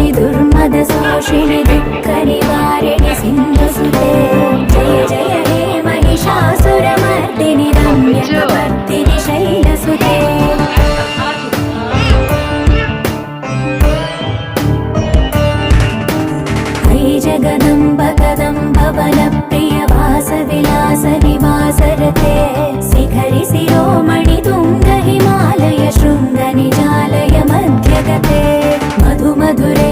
नाशिनि दुर्मदशोषिणि दुःखनिवारिणि सिन्धुसुते जय जय हे महिषासुरमर्दिनि रम्यकपर्दिनि शैलसुते जगदम्ब कदम्ब वनप्रिय वासविलास निवासरते शिखरि शिरोमणि तुङ्ग हिमालय शृङ्ग निजालय मध्यगते मधु मधुरे